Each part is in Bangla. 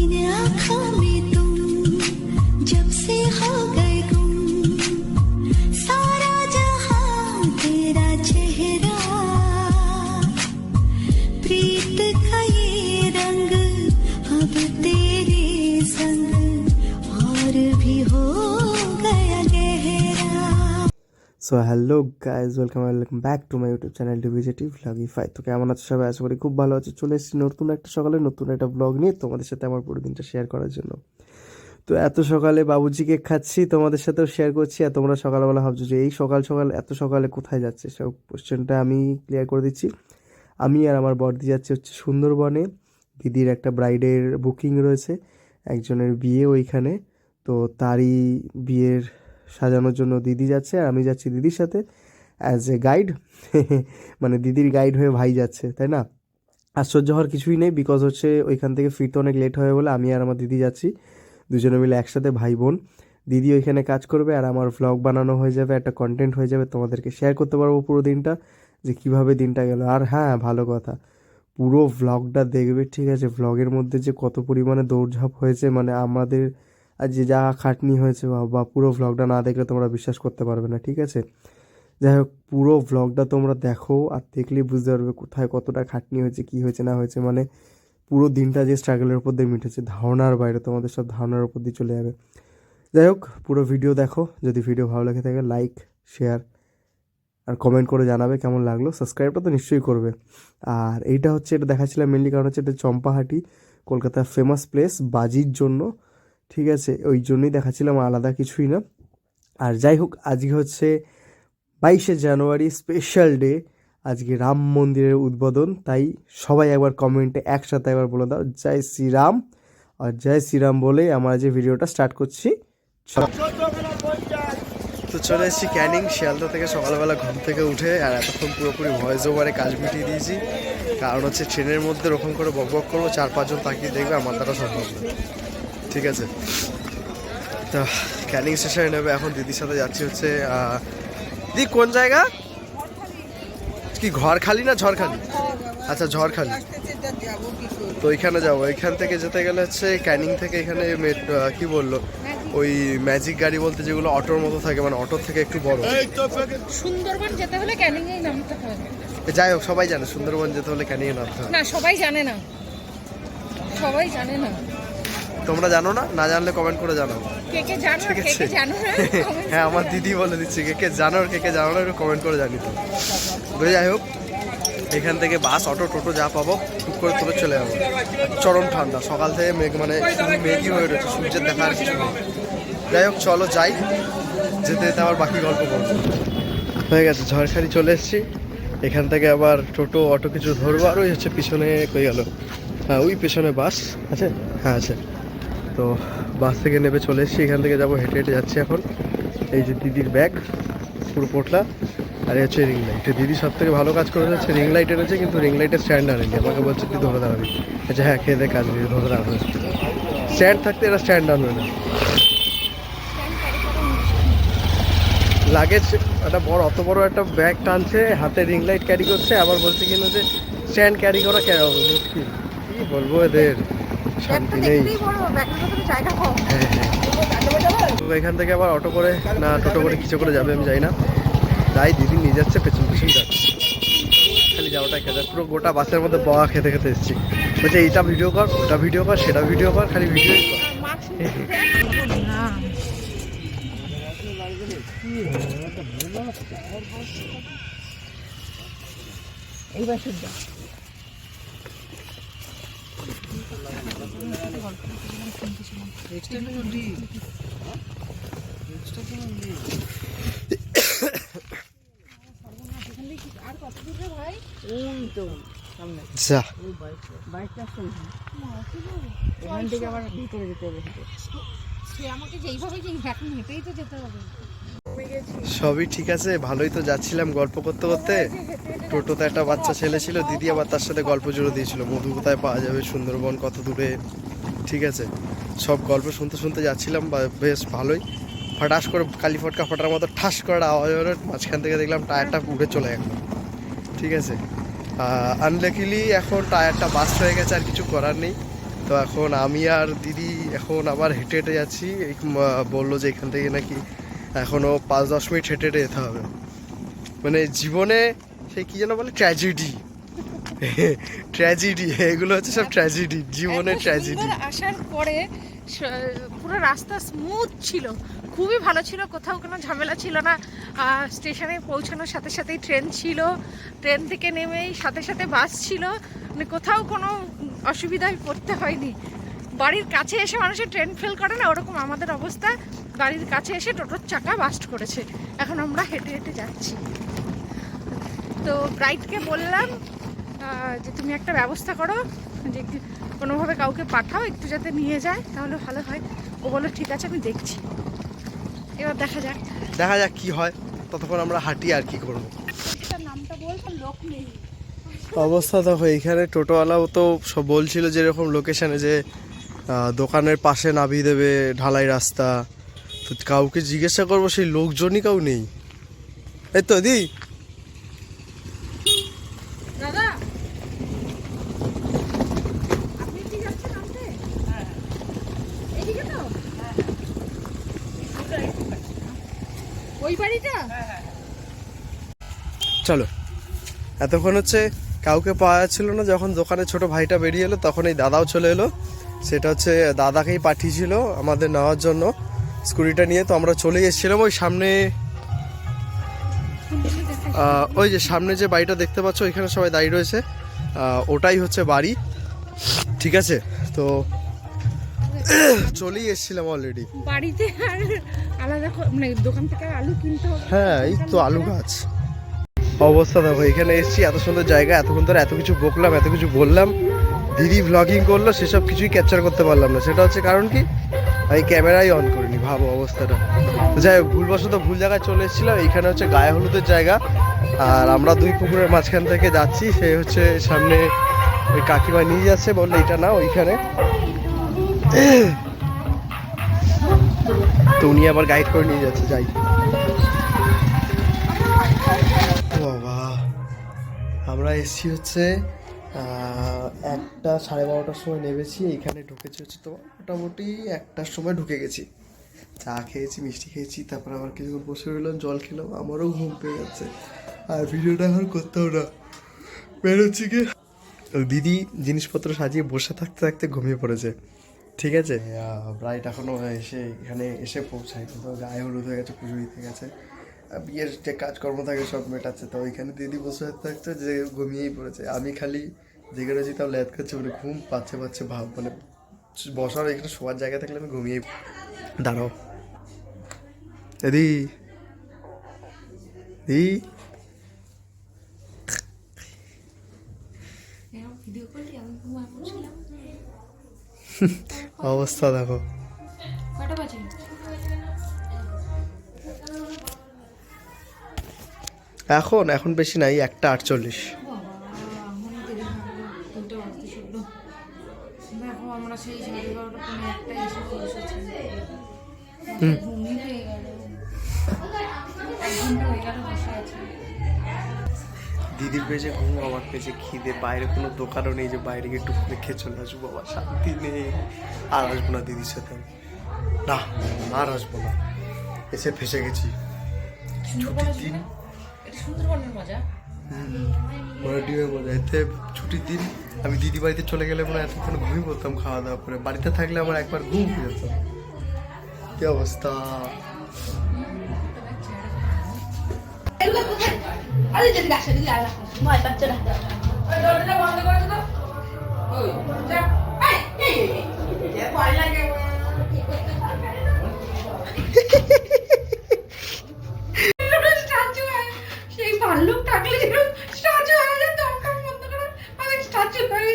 इन आँखों में तुम जब से हो गए गुम सारा जहां तेरा चेहरा प्रीत का ये रंग अब तेरे संग और भी हो गया गहरा। So hello guys, welcome back to my YouTube channel ডিভিজেটিভ ভ্লগিফাই। তো কেমন আছো সবাই? আশা করি খুব ভালো আছো। চলে এসেছি নতুন একটা সকালে নতুন একটা ব্লগ নিয়ে তোমাদের সাথে আমার পুরো দিনটা শেয়ার করার জন্য। তো এত সকালে বাবুজি কেক খাচ্ছি, তোমাদের সাথেও শেয়ার করছি। আর তোমরা সকালবেলা ভাবছো যে এই সকাল সকাল এত সকালে কোথায় যাচ্ছে, সব কোশ্চেনটা আমি ক্লিয়ার করে দিচ্ছি। আমি আর আমার বড়দি যাচ্ছি হচ্ছে সুন্দরবনে। দিদির একটা ব্রাইডের বুকিং রয়েছে, একজনের বিয়ে ওইখানে। তো তারই বিয়ের সাজানোর জন্য দিদি যাচ্ছে, আর আমি যাচ্ছি দিদির সাথে অ্যাজ এ গাইড। মানে দিদির গাইড হয়ে ভাই যাচ্ছে, তাই না? আশ্চর্য হওয়ার কিছুই নেই, বিকজ হচ্ছে ওইখান থেকে ফিরতে অনেক লেট হবে বলে আমি আর আমার দিদি যাচ্ছি, দুজনে মিলে একসাথে, ভাই বোন। দিদি ওইখানে কাজ করবে আর আমার ভ্লগ বানানো হয়ে যাবে, একটা কন্টেন্ট হয়ে যাবে, তোমাদেরকে শেয়ার করতে পারবো পুরো দিনটা, যে কিভাবে দিনটা গেল। আর হ্যাঁ, ভালো কথা, পুরো ভ্লগটা দেখবে, ঠিক আছে? ভ্লগের মধ্যে যে কত পরিমাণে দৌড়ঝাঁপ হয়েছে, মানে আমাদের আর যে যা খাটনি হয়েছে, বা পুরো ভ্লগটা না দেখলে তোমরা বিশ্বাস করতে পারবে না, ঠিক আছে? যাই হোক, পুরো ভ্লগটা তোমরা দেখো, আর দেখলেই বুঝতে পারবে কোথায় কতটা খাটনি হয়েছে, কী হয়েছে না হয়েছে। মানে পুরো দিনটা যে স্ট্রাগলের উপর দিয়ে মিটেছে, ধারণার বাইরে, তোমাদের সব ধারণার উপর দিয়ে চলে যাবে। যাই হোক, পুরো ভিডিও দেখো। যদি ভিডিও ভালো লেগে থাকে লাইক, শেয়ার আর কমেন্ট করে জানাবে কেমন লাগলো। সাবস্ক্রাইবটা তো নিশ্চয়ই করবে। আর এইটা হচ্ছে, এটা দেখাচ্ছিলাম মেনলি কারণ হচ্ছে এটা চম্পাহাটি, কলকাতার ফেমাস প্লেস বাজির জন্য, ঠিক আছে? ওই জন্যই দেখাচ্ছিলাম, আলাদা কিছুই না। আর যাই হোক, আজকে হচ্ছে 22শে জানুয়ারি, স্পেশাল ডে। আজকে রাম মন্দিরের উদ্বোধন, তাই সবাই একবার কমেন্টে একসাথে একবার বলে দাও জয় শ্রীরাম। আর জয় শ্রীরাম বলেই আমরা যে ভিডিওটা স্টার্ট করছি। তো চলে এসেছি ক্যানিং, শিয়ালদা থেকে। সকালবেলা ঘুম থেকে উঠে আর এতক্ষণ পুরোপুরি ভয়েস ওভারে কাজ মিটিয়ে দিয়েছি, কারণ হচ্ছে ট্রেনের মধ্যে ওরকম করে বক বক করবো, 4-5 জন তাকিয়ে দেখবে, আমার দ্বারা সম্ভব না, ঠিক আছে? তো ক্যানিং স্টেশনে নেবে এখন, দিদির সাথে যাচ্ছি হচ্ছে দিদি কোন জায়গা কি, ঘরখালি না ঝড়খালি? আচ্ছা, ঝড়খালি। তো ওইখানে যাবো। ওইখান থেকে যেতে গেলে হচ্ছে ক্যানিং থেকে এখানে কি বললো, ওই ম্যাজিক গাড়ি বলতে যেগুলো অটোর মতো থাকে, মানে অটোর থেকে একটু বড়। সুন্দরবন যেতে হলে ক্যানিং এ নামতে হবে। যাই হোক, সবাই জানে সুন্দরবন যেতে হলে ক্যানিং এ নামতে হবে। না, সবাই জানে না, সবাই জানে না। তোমরা জানো না? না জানলে কমেন্ট করে জানাও, কে কে জানো, ঠিক কে আছে? কে জানো না। হ্যাঁ, আমার দিদি বলে দিচ্ছে কে কে জানো আর কে কে জানো না, একটু কমেন্ট করে জানি তো। যাই হোক, এখান থেকে বাস, অটো, টোটো যা পাবো টুক করে তুলে চলে যাবো। চরম ঠান্ডা, সকাল থেকে মেঘ, মানে শুধু মেঘই হয়ে রয়েছে, সূর্যের দেখা আর কিছু নেই। যাই হোক, চলো যাই, যেতে যেতে আবার বাকি গল্প করবো। হয়ে গেছে, ঝড়খালি চলে এসেছি। এখান থেকে আবার টোটো, অটো কিছু ধরবো। আর ওই হচ্ছে পিছনে কই গেল, হ্যাঁ ওই পেছনে বাস আছে, হ্যাঁ আছে। তো বাস থেকে নেমে চলে এসেছি, এখান থেকে যাবো, হেঁটে হেঁটে যাচ্ছি এখন। এই যে দিদির ব্যাগ পুরো পোটলা, আর এই হচ্ছে রিং লাইট। দিদি সব থেকে ভালো কাজ করে যাচ্ছে, রিং লাইট এনেছে, কিন্তু রিং লাইটের স্ট্যান্ড আনেনি। আমাকে বলছে তুই ধরে দাঁড়াবি। আচ্ছা হ্যাঁ, খেয়ে কাজ নিয়ে ধরে দাঁড়াবে, স্ট্যান্ড থাকতে এরা স্ট্যান্ড আনবে না। লাগেজ একটা বড়, অত বড় একটা ব্যাগ টানছে, হাতে রিং লাইট ক্যারি করছে, আবার বলছে কিনা যে স্ট্যান্ড ক্যারি করা কেন হবে, মুশকিল। কি বলবো, এদের শান্তি নেই। হ্যাঁ হ্যাঁ, তো এখান থেকে আবার অটো করে না টোটো করে কিছু করে যাবে আমি জানি না। তাই দিদি নিয়ে যাচ্ছে, পেছন পেছন যাচ্ছে, খালি যাওয়াটাই খেতে। পুরো গোটা বাসের মধ্যে বয়া খেতে খেতে এসেছি। বলছে এইটা ভিডিও কর, ওটা ভিডিও কর, সেটা ভিডিও কর, খালি ভিডিও কর। এইবার শুদ্ধ আমাকে যেইভাবে এখন হেঁটেই তো যেতে হবে। সবই ঠিক আছে, ভালোই তো যাচ্ছিলাম গল্প করতে করতে। টোটোতে একটা বাচ্চা ছেলে ছিল, দিদি আবার তার সাথে গল্প জুড়ে দিয়েছিল, মধু কোথায় পাওয়া যাবে, সুন্দরবন কত দূরে, ঠিক আছে? সব গল্প শুনতে শুনতে যাচ্ছিলাম, বেশ ভালোই। হঠাৎ করে কালি ফটকা ফটার মতো ঠাস করার আওয়াজ হলো, মাঝখান থেকে দেখলাম টায়ারটা উড়ে চলে গেল, ঠিক আছে? আনলাকিলি এখন টায়ারটা বাস্ট হয়ে গেছে, আর কিছু করার নেই। তো তো এখন আমি আর দিদি এখন আবার হেঁটে হেঁটে যাচ্ছি। এই বললো যে এখান থেকে নাকি এখনও 5-10 মিনিট হেঁটে হেঁটে যেতে হবে। মানে জীবনে সেই কি যেন বলে ট্র্যাজেডি ট্র্যাজেডি, এগুলো হচ্ছে সব ট্র্যাজেডি, জীবনের এত ট্র্যাজেডি। সুন্দর আসার পরে পুরো রাস্তা স্মুথ ছিল, খুবই ভালো ছিল, কোথাও কোনো ঝামেলা ছিল না। স্টেশনে পৌঁছানোর সাথে সাথেই ট্রেন ছিল, ট্রেন থেকে নেমেই সাথে সাথে বাস ছিল, মানে কোথাও কোনো অসুবিধায় পড়তে হয়নি। বাড়ির কাছে এসে মানুষের ট্রেন ফেল করে না, ওরকম আমাদের অবস্থা। বাড়ির কাছে এসে টোটোর চাকা বাস্ট করেছে। এখন আমরা হেঁটে হেঁটে যাচ্ছি। তো ব্রাইটকে বললাম যে তুমি একটা ব্যবস্থা করো, যে কোনোভাবে কাউকে পাঠাও একটু যাতে নিয়ে যায়, তাহলে ভালো হয়। ও বললো ঠিক আছে আমি দেখছি। এবার দেখা যাক কি হয়। ততক্ষণ আমরা হাঁটি আর কি করবো। নামটা বলতো, লোক নেই। অবস্থা দেখো, এইখানে টোটোওয়ালাও তো সব বলছিল যে এরকম লোকেশানে যে দোকানের পাশে নামিয়ে দেবে, ঢালাই রাস্তা। তো কাউকে জিজ্ঞাসা করবো, সেই লোকজনই কেউ নেই। এই তো দি দাদা আপনি কি যাচ্ছেন নামতে? এইদিকে তো ওই বাড়িটা। চলো। এতক্ষণ হচ্ছে কাউকে পাওয়া যাচ্ছিল না, যখন দোকানে ছোট ভাইটা বেরিয়ে এলো তখন এই দাদাও চলে এলো। সেটা হচ্ছে দাদাকেই পাঠিয়েছিল আমাদের নেওয়ার জন্য স্কুটিটা নিয়ে। তো আমরা চলে এসেছিলাম ওই সামনে, ওই যে সামনে যে বাড়িটা দেখতে পাচ্ছ ওইখানে সবাই দাঁড়িয়ে রয়েছে, ওটাই হচ্ছে বাড়ি। ঠিক আছে, তো চলেই এসেছিলাম অলরেডি। বাড়িতে আর আলাদা মানে দোকান থেকে আলু কিনতে হবে। হ্যাঁ, এই তো আলু গাছ। অবস্থা দেখো, এখানে এসেছি, এত সুন্দর জায়গা, এতক্ষণ ধরে এত কিছু বকলাম, এত কিছু বললাম, দিদি ভ্লগিং করলো, সেসব কিছুই ক্যাপচার করতে পারলাম না। সেটা হচ্ছে কারণ কি, আমি ক্যামেরাই অন করিনি। ভাবো অবস্থাটা। যাই হোক, ভুলবশত ভুল জায়গায় চলে এসেছিলাম। এইখানে হচ্ছে গায়ে হলুদের জায়গা, আর আমরা দুই পুকুরের মাঝখান থেকে যাচ্ছি। সে হচ্ছে সামনে ওই কাকিমা নিয়ে যাচ্ছে, বললে এটা না ওইখানে। তো উনি আবার গাইড করে নিয়ে যাচ্ছে। যাই বাবা, আমরা এসছি হচ্ছে 1টা 12:30টার সময় নেমেছি। এইখানে ঢুকেছি হচ্ছে তো মোটামুটি 1টার সময় ঢুকে গেছি। চা খেয়েছি, মিষ্টি খেয়েছি, তারপর আবার কিছুক্ষণ বসে রইলাম, জল খেলাম। আমারও ঘুম পেয়ে যাচ্ছে, আর ভিডিওটা এখন করতেও না, বেরোচ্ছি কি। দিদি জিনিসপত্র সাজিয়ে বসে থাকতে থাকতে ঘুমিয়ে পড়েছে। ঠিক আছে, ব্রাইট এখনও এখানে এসে পৌঁছায়, কিন্তু গায়ে হলুদ হয়ে গেছে, পুজো দিতে গেছে, বিয়ের যে কাজকর্ম থাকে সব মেটাচ্ছে। তো ওইখানে দিদি বসে থাকছে যে ঘুমিয়েই পড়েছে। আমি খালি জেগে রয়েছি, তাও ল্যাদ খাচ্ছি, মানে ঘুম পাচ্ছে ভাব, মানে বসার এখানে শোয়ার জায়গা থাকলে আমি ঘুমিয়েই। দাঁড়াও দিদি, দিদি অবস্থা দেখো। কয়টা বাজে? এখন বেশি নাই, 1:48। দেখো আমরা সেই 12:30 কোনো একটা এসে পৌঁছেছি। ঘুমিয়ে পেয়ে গেল, 1 ঘন্টা হয়ে গেল বসে আছি। দিদির পেয়েছে ঘুম, আমার পেয়েছে খিদে। বাইরে কোনো দোকানও নেই যে বাইরে গিয়ে একটু করে খেয়ে চলে আসবো। বাবা শান্তি নেই। আর আসবো না দিদির সাথে, না আর আসবো না। এসে ফেসে গেছি। ছুটির দিন, সুন্দরবনের মজা। ডিমের মজা। এতে ছুটির দিন আমি দিদি বাড়িতে চলে গেলে মনে হয় এতক্ষণ ঘুমিয়ে পড়তাম খাওয়া দাওয়া করে। বাড়িতে থাকলে আমার একবার ঘুম হয়ে যেত। কি অবস্থা। সেই ভাল্লুক থাকলে যেরকম স্ট্যাচু হয়ে যেত, আমার মতো করে অনেক স্ট্যাচু হয়ে।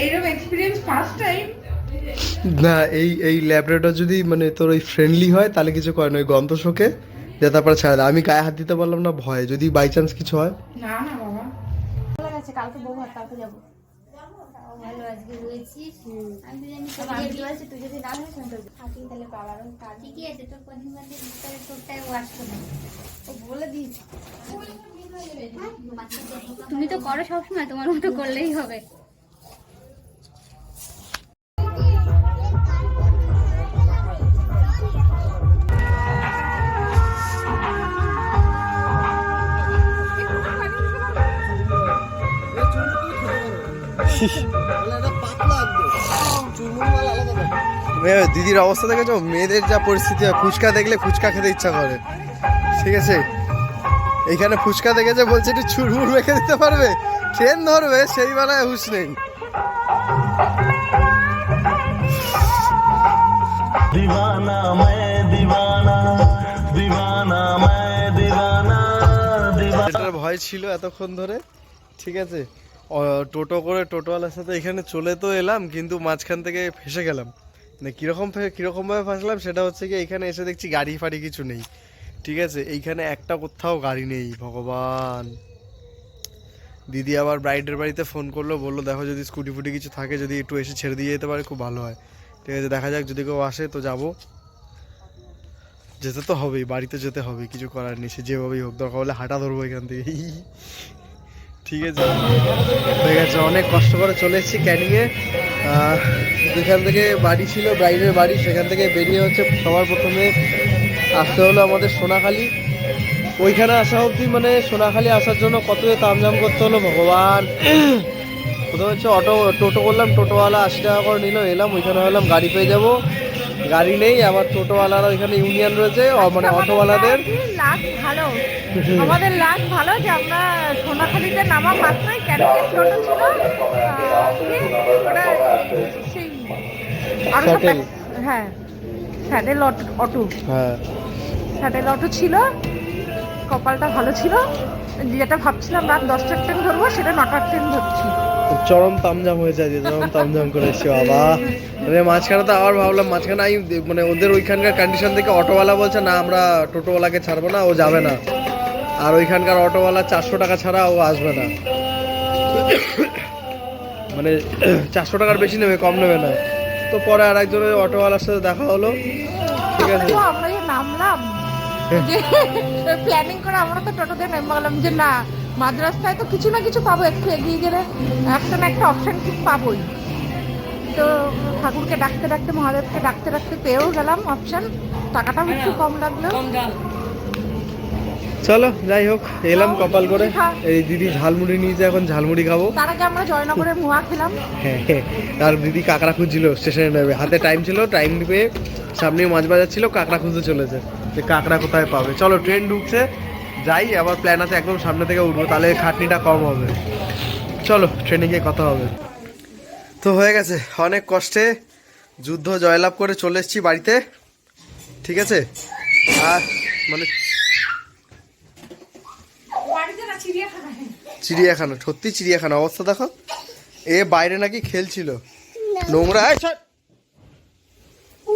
এইরকম এক্সপিরিয়েন্স ফার্স্ট টাইম না। এই ল্যাবরেটর যদি মানে তোর ওই ফ্রেন্ডলি হয় তাহলে কিছু করে না, ওই গন্ধ শোকে যে তারপরে ছাড়া দেয়। আমি গায়ে হাত দিতে পারলাম না ভয়ে, যদি বাই চান্স কিছু হয়। না না বাবা, ভালো গেছে। কালকে বউ ভাত, কালকে যাবো। ও ভালো আজকে রয়েছিস। আমি তো জানি তো আছে, তুই যদি না হয় শুনতে থাকি তাহলে বাবারও কাজ ঠিকই আছে। তোর কদিন বাদে ভিতরে তোরটাই ওয়াশ করবে, ও বলে দিয়েছি। তুমি তো করো সবসময়, তোমার মতো করলেই হবে। দিদির অবস্থা দেখেছো, মেয়েদের যা পরিস্থিতি হয়, ফুচকা দেখলে ফুচকা খেতে ইচ্ছা করে, ঠিক আছে। এইখানে ফুচকা দেখেছে, বলছে একটু চুরমুর মেখে দিতে পারবে, ট্রেন ধরবে সেই বেলায় হুঁশ নেই। दीवाना मैं दीवाना दीवाना मैं दीवाना दीवाना। এটার ভয় ছিল এতক্ষণ ধরে, ঠিক আছে। টোটো করে টোটোওয়ালার সাথে এখানে চলে তো এলাম, কিন্তু মাঝখান থেকে ফেসে গেলাম। মানে কীরকমভাবে ফাঁসলাম সেটা হচ্ছে কি, এখানে এসে দেখছি গাড়ি ফাড়ি কিছু নেই, ঠিক আছে। এইখানে একটা কোথাও গাড়ি নেই, ভগবান। দিদি আবার ব্রাইডের বাড়িতে ফোন করলো, বললো দেখো যদি স্কুটি ফুটি কিছু থাকে, যদি একটু এসে ছেড়ে দিয়ে যেতে পারে খুব ভালো হয়, ঠিক আছে। দেখা যাক, যদি কেউ আসে তো যাবো, যেতে তো হবেই, বাড়িতে যেতে হবে, কিছু করার নেই, সে যেভাবেই হোক, দরকার হলে হাঁটা ধরবো এখান থেকে, ঠিক আছে। হয়ে গেছে, অনেক কষ্ট করে চলে এসেছি ক্যানিংয়ে। যেখান থেকে বাড়ি ছিল ব্রাইডের বাড়ি, সেখান থেকে বেরিয়ে হচ্ছে সবার প্রথমে আসতে হলো আমাদের সোনাখালি। ওইখানে আসা অবধি মানে সোনাখালি আসার জন্য কত যে তামঝাম করতে হলো ভগবান। প্রথমে হচ্ছে টোটো করলাম, টোটোওয়ালা 80 টাকা করে নিল, এলাম ওইখানে হলাম গাড়ি পেয়ে যাব, গাড়ি নেই। আবার টোটোওয়ালারা ওইখানে ইউনিয়ন রয়েছে, মানে অটোওয়ালাদের লাখ ভালো, আমাদের লাখ ভালো যে আমরা সোনাখালীতে নামা মাত্রই ক্যারিকেট টোটো ছিল, ওটা সেই আরো সব Shuttle। হ্যাঁ স্যাডেল অটো, হ্যাঁ স্যাডেল অটো ছিল। কপালটা ভালো ছিল, যেটা ভাবছিলাম রাত 10টার ট্রেন ধরবো সেটা 9টার ট্রেন ধরছি। চরম তামঝাম হয়েছে আজকে, চরম তামঝাম করেছি বাবা। মানে মাঝখানে তো আবার ভাবলাম, মাঝখানে আমি মানে ওদের ওইখানকার কন্ডিশন থেকে অটোওয়ালা বলছে না আমরা টোটোওয়ালাকে ছাড়বো না, ও যাবে না। আর ওইখানকার অটোওয়ালা 400 টাকা ছাড়া ও আসবে না, মানে 400 টাকার বেশি নেবে, কম নেবে না। তো পরে আর একজনের অটোওয়ালার সাথে দেখা হলো, ঠিক আছে। তো আমরা যে নামলাম, যে প্ল্যানিং করে আমরা তো টোটোতে নেমে গেলাম যে না মাদ্রাসায় তো কিছু না কিছু পাবো, একটু এগিয়ে গেলে একটা না একটা অপশন ঠিক পাবোই। তো ঠাকুরকে ডাকতে ডাকতে, মহাদেবকে ডাকতে ডাকতে পেয়েও গেলাম অপশন, টাকাটাও একটু কম লাগলো। চলো যাই হোক, এলাম কপাল করে। এই দিদি ঝালমুড়ি নিয়েছে, এখন ঝালমুড়ি খাবো। তার আগে আমরা জয়নগরের মুয়া খেলাম। হ্যাঁ, তার দিদি কাঁকড়া খুঁজছিল স্টেশনে নেবে, হাতে টাইম ছিল, টাইম পেয়ে সামনে মাছ বাজার ছিল, কাঁকড়া খুঁজতে চলেছে, যে কাঁকড়া কোথায় পাবে। চলো ট্রেন ঢুকছে, যাই। আবার প্ল্যান আছে একদম সামনে থেকে উঠবো, তাহলে খাটনিটা কম হবে। চলো ট্রেনে গিয়ে কথা হবে। তো হয়ে গেছে, অনেক কষ্টে যুদ্ধ জয়লাভ করে চলে এসেছি বাড়িতে, ঠিক আছে। আর মানে চিড়িয়াখানা, সত্যি চিড়িয়াখানা অবস্থা দেখো। এ বাইরে নাকি খেলছিল,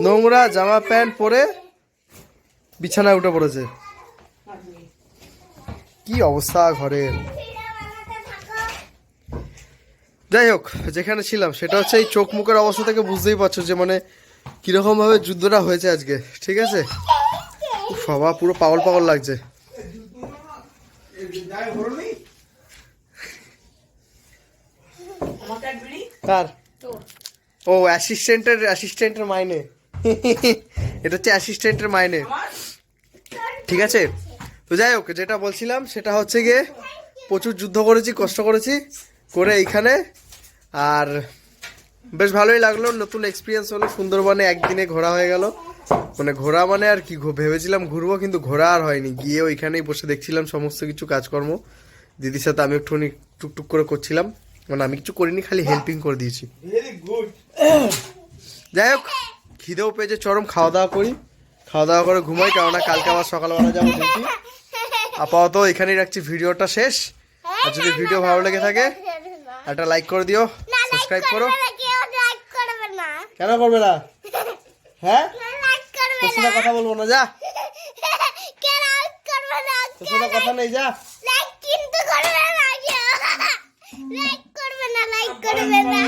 নোংরা জামা প্যান্ট পরে বিছানায় উঠে পড়েছে, কি অবস্থা ঘরের। যাই হোক, যেখানে ছিলাম সেটা হচ্ছে এই চোখ মুখের অবস্থা থেকে বুঝতেই পারছো যে মানে কিরকম ভাবে যুদ্ধটা হয়েছে আজকে, ঠিক আছে। সবা পুরো পাগল পাগল লাগছে। কার? ও অ্যাসিস্ট্যান্টের মাইনে, এটা হচ্ছে অ্যাসিস্ট্যান্টের মাইনে, ঠিক আছে। তো যাই হোক, যেটা বলছিলাম সেটা হচ্ছে গিয়ে প্রচুর যুদ্ধ করেছি, কষ্ট করেছি করে এইখানে, আর বেশ ভালোই লাগলো, নতুন এক্সপিরিয়েন্স হলো। সুন্দরবনে একদিনে ঘোরা হয়ে গেল, মানে ঘোরা মানে আর কি, ভেবেছিলাম ঘুরবো কিন্তু ঘোরা আর হয়নি। গিয়ে ওইখানেই বসে দেখছিলাম সমস্ত কিছু কাজকর্ম, দিদির সাথে আমি একটুখানি টুকটুক করে করছিলাম, মানে আমি কিছু করিনি, খালি হেল্পিং করে দিয়েছি। যাই হোক, খিদেও পেয়েছে চরম, খাওয়া দাওয়া করি, খাওয়া দাওয়া করে ঘুমাই, কেননা কালকে আবার সকালবেলা যাবো ডিউটি। আপাতত এখানেই রাখছি, ভিডিওটা শেষ। আর যদি ভিডিও ভালো লেগে থাকে একটা লাইক করে দিও, সাবস্ক্রাইব করো। কেন করবে না? হ্যাঁ, তোর সাথে কথা বলবো না, যা, তোর সাথে কথা নেই, যা। লাইক করবে না, লাইক করবে না।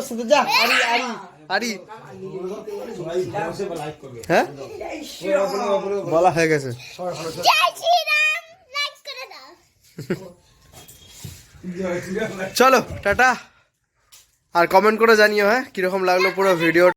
তোর সাথে যা আরি হ্যাঁ বলা হয়ে গেছে চলো টাটা আর কমেন্ট করে জানিও হ্যাঁ কিরকম লাগলো পুরো ভিডিও